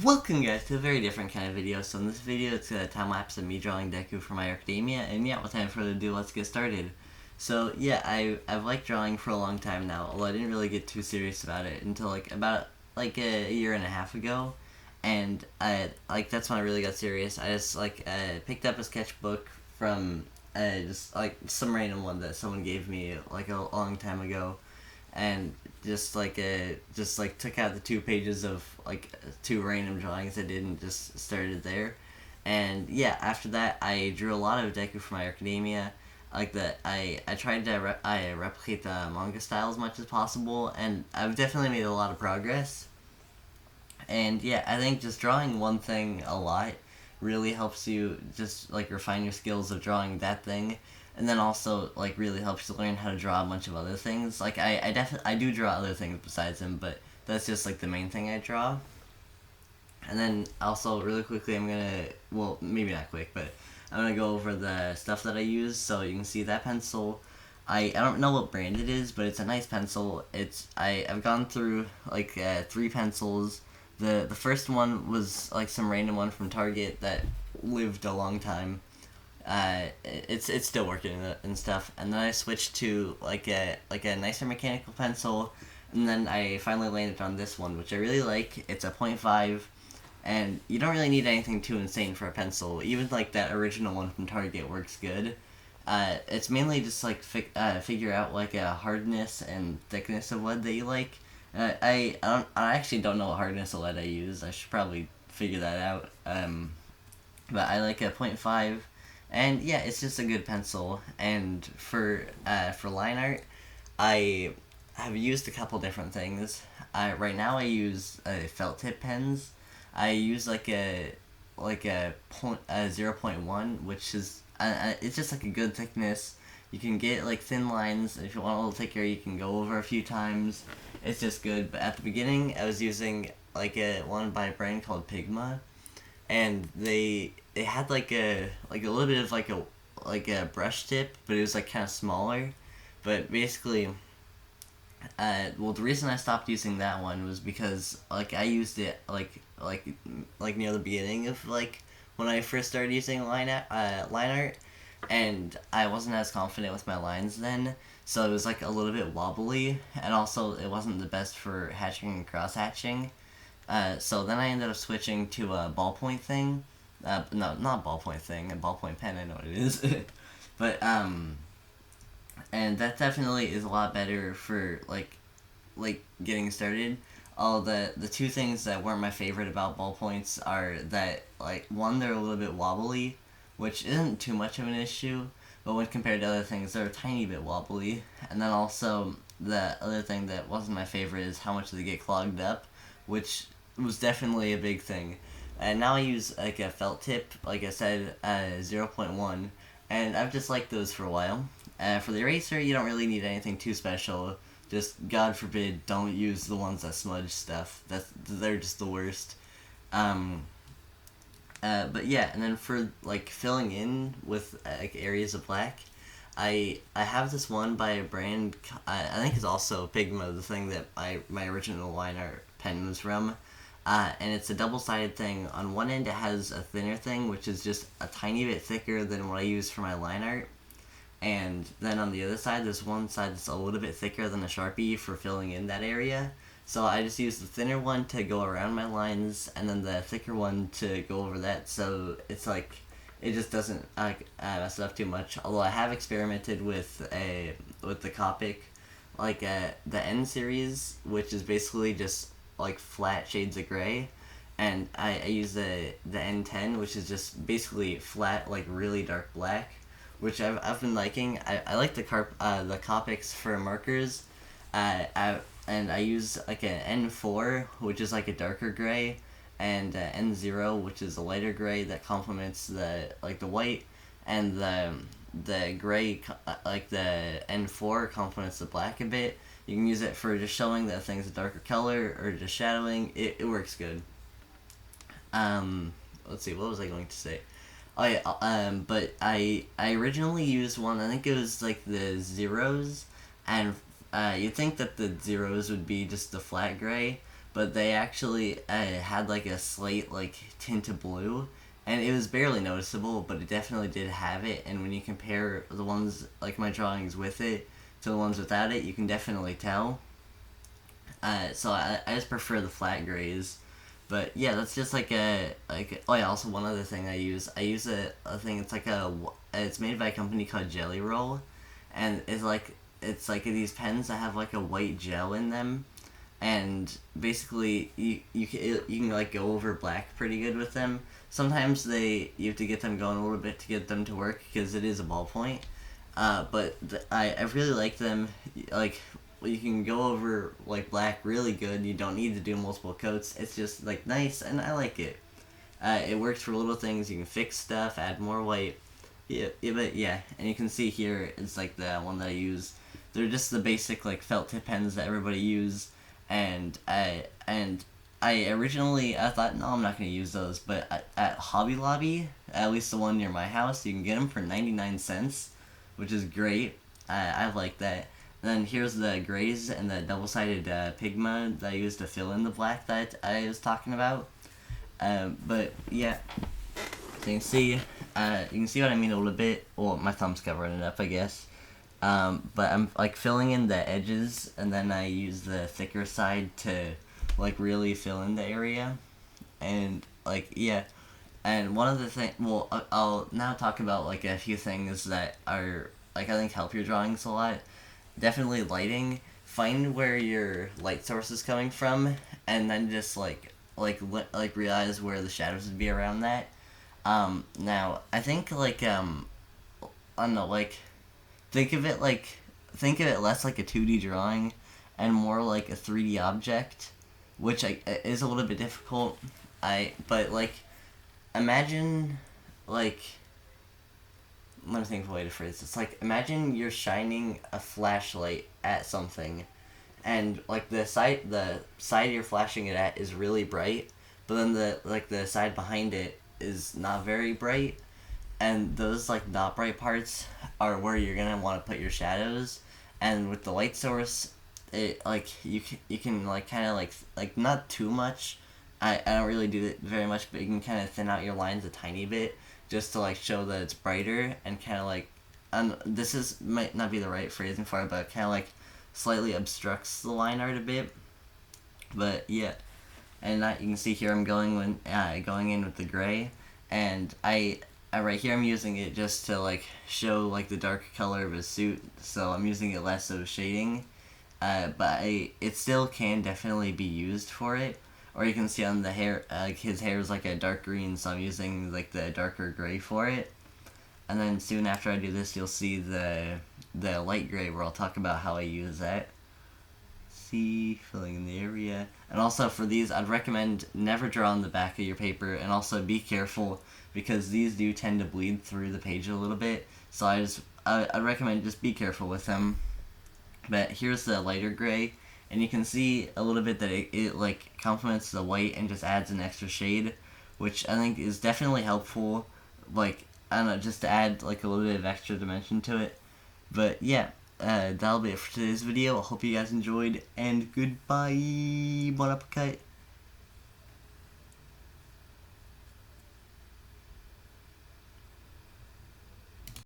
Welcome guys to a very different kind of video. So in this video it's a time lapse of me drawing Deku for My Academia, and yeah, without further ado, let's get started. So yeah, I've liked drawing for a long time now, although I didn't really get too serious about it until about a year and a half ago, and that's when I really got serious. I just picked up a sketchbook from just some random one that someone gave me like a long time ago, and just took out the 2 pages of two random drawings I did and just started there. And yeah, after that I drew a lot of Deku for My Academia. I tried to replicate the manga style as much as possible, and I've definitely made a lot of progress. And yeah, I think just drawing one thing a lot really helps you just refine your skills of drawing that thing, and then also really helps you learn how to draw a bunch of other things. I do draw other things besides him, but that's just the main thing I draw. And then also really quickly, I'm gonna, well, maybe not quick, but I'm gonna go over the stuff that I use. So you can see that pencil. I don't know what brand it is, but it's a nice pencil. I've gone through 3 pencils. The first one was some random one from Target that lived a long time. It's still working and stuff. And then I switched to a nicer mechanical pencil, and then I finally landed on this one, which I really like. It's a .5, and you don't really need anything too insane for a pencil. Even that original one from Target works good. It's mainly just figure out a hardness and thickness of lead that you like. I actually don't know what hardness of lead I use. I should probably figure that out. But I like a .5, and yeah, it's just a good pencil. And for line art, I have used a couple different things. Right now I use felt tip pens. I use a 0.1, which is it's just a good thickness. You can get thin lines. If you want a little thicker, you can go over a few times. It's just good. But at the beginning, I was using a one by a brand called Pigma, and they had a little bit of a brush tip, but it was kind of smaller. But basically, well, the reason I stopped using that one was because I used it near the beginning of when I first started using line art, and I wasn't as confident with my lines then, so it was a little bit wobbly, and also it wasn't the best for hatching and cross hatching. So then I ended up switching to a ballpoint thing. No, not ballpoint thing, a ballpoint pen. I know what it is, but and that definitely is a lot better for getting started. All the two things that weren't my favorite about ballpoints are that one, they're a little bit wobbly, which isn't too much of an issue, but when compared to other things, they're a tiny bit wobbly. And then also the other thing that wasn't my favorite is how much they get clogged up, which was definitely a big thing. And now I use a felt tip, like I said, 0.1, and I've just liked those for a while. For the eraser, you don't really need anything too special. Just, God forbid, don't use the ones that smudge stuff. They're just the worst. But yeah, and then for filling in with areas of black, I have this one by a brand. I think it's also Pigma, the thing that my original line art pen was from. And it's a double-sided thing. On one end, it has a thinner thing, which is just a tiny bit thicker than what I use for my line art. And then on the other side, there's one side that's a little bit thicker than a Sharpie for filling in that area. So I just use the thinner one to go around my lines, and then the thicker one to go over that. So it's it just doesn't mess it up too much. Although I have experimented with the Copic, the N series, which is basically just flat shades of gray, and I use the N10, which is just basically flat really dark black, which I've been liking. I like the Copics for markers, and I use an N4, which is a darker gray, and N0, which is a lighter gray that complements the white, and the gray the N4 complements the black a bit. You can use it for just showing that thing's a darker color or just shadowing. It works good. Let's see, what was I going to say? Oh yeah, but I originally used one, I think it was the zeros, and you'd think that the zeros would be just the flat gray, but they actually had like a slate like tint of blue, and it was barely noticeable, but it definitely did have it. And when you compare the ones like my drawings with it to the ones without it, you can definitely tell. So I just prefer the flat grays. But yeah, that's just like oh yeah, also one other thing I use a thing, it's like it's made by a company called Jelly Roll, and it's like these pens that have like a white gel in them, and basically you can like go over black pretty good with them. Sometimes you have to get them going a little bit to get them to work because it is a ballpoint. But I really like them. Like, you can go over like black really good. You don't need to do multiple coats. It's just like nice, and I like it. It works for little things. You can fix stuff, add more white. But yeah, and you can see here it's like the one that I use. They're just the basic like felt tip pens that everybody use, and I originally I thought, no, I'm not gonna use those, but at Hobby Lobby, at least the one near my house, you can get them for 99 cents, which is great. I like that. And then here's the grays and the double-sided Pigma that I used to fill in the black that I was talking about. But yeah, so you can see what I mean a little bit. Well, my thumb's covering it up, I guess. But I'm like filling in the edges, and then I use the thicker side to like really fill in the area, and like yeah. And one of the things, well, I'll now talk about like a few things that are like I think help your drawings a lot. Definitely lighting. Find where your light source is coming from, and then just like realize where the shadows would be around that. Now I think I don't know, like think of it less like a 2D drawing and more like a 3D object, which is a little bit difficult. But like imagine like let me think of a way to phrase this. Like, imagine you're shining a flashlight at something, and like the side you're flashing it at is really bright, but then the side behind it is not very bright, and those like not bright parts are where you're gonna want to put your shadows. And with the light source, it like you can like kind of like not too much. I don't really do it very much, but you can kind of thin out your lines a tiny bit just to like show that it's brighter, and kind of like this is might not be the right phrasing for it, but kind of like slightly obstructs the line art a bit. But yeah, and you can see here I'm going in with the gray, and I right here I'm using it just to like show like the dark color of his suit, so I'm using it less of shading. But it still can definitely be used for it. Or you can see on the hair, like his hair is like a dark green, so I'm using like the darker gray for it. And then soon after I do this, you'll see the light gray, where I'll talk about how I use that. See, filling in the area. And also for these, I'd recommend never draw on the back of your paper, and also be careful because these do tend to bleed through the page a little bit. So I'd recommend just be careful with them. But here's the lighter gray. And you can see a little bit that it like complements the white and just adds an extra shade, which I think is definitely helpful. Like, I don't know, just to add like a little bit of extra dimension to it. But yeah, that'll be it for today's video. I hope you guys enjoyed, and goodbye. Bon appetit.